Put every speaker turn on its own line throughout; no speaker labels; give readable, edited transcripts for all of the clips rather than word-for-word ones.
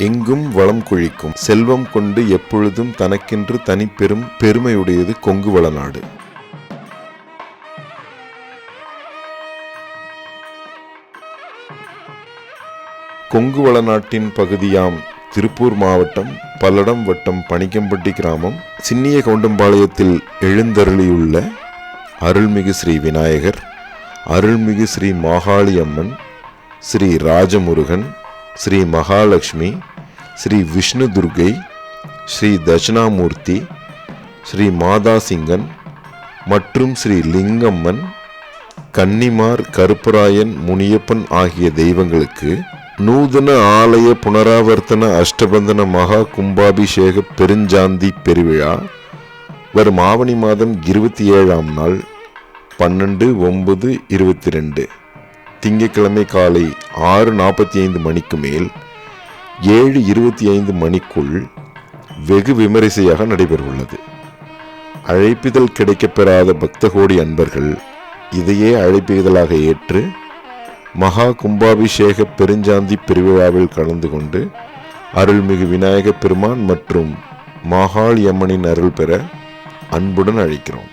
எங்கும் வளம் கொழிக்கும் செல்வம் கொண்டு எப்பொழுதும் தனக்கென்று தனிப்பெரும் பெருமையுடையது கொங்கு வளநாடு. கொங்கு வளநாட்டின் பகுதியாம் திருப்பூர் மாவட்டம் பல்லடம் வட்டம் பணிக்கம்பட்டி கிராமம் சின்னிய கவுண்டம்பாளையத்தில் எழுந்தருளியுள்ள அருள்மிகு ஸ்ரீ விநாயகர், அருள்மிகு ஸ்ரீ மாகாளி அம்மன், ஸ்ரீ ராஜமுருகன், ஸ்ரீ மகாலட்சுமி, ஸ்ரீ விஷ்ணு துர்கை, ஸ்ரீ தட்சிணாமூர்த்தி, ஸ்ரீ மாதாசிங்கன் மற்றும் ஸ்ரீ லிங்கம்மன், கன்னிமார், கருப்பராயன், முனியப்பன் ஆகிய தெய்வங்களுக்கு நூதன ஆலய புனராவர்த்தன அஷ்டபந்தன மகா கும்பாபிஷேக பெருஞ்சாந்தி பெருவிழா வரும் ஆவணி மாதம் 27ஆம் நாள் 12/9/22 திங்கட்கிழமை காலை 6:45 மணிக்கு மேல் 7:25 மணிக்குள் வெகு விமரிசையாக நடைபெறவுள்ளது. அழைப்பிதழ் கிடைக்கப்பெறாத பக்தகோடி அன்பர்கள் இதையே அழைப்பிதழாக ஏற்று மகா கும்பாபிஷேக பெருஞ்சாந்தி பெருவிழாவில் கலந்து கொண்டு அருள்மிகு விநாயகப் பெருமான் மற்றும் மாகாளி அம்மனின் அருள் பெற அன்புடன் அழைக்கிறோம்.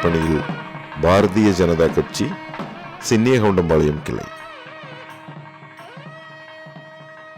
பணியில் பாரதிய ஜனதா கட்சி, சின்னிய கவுண்டம்பாளையம் கிளை.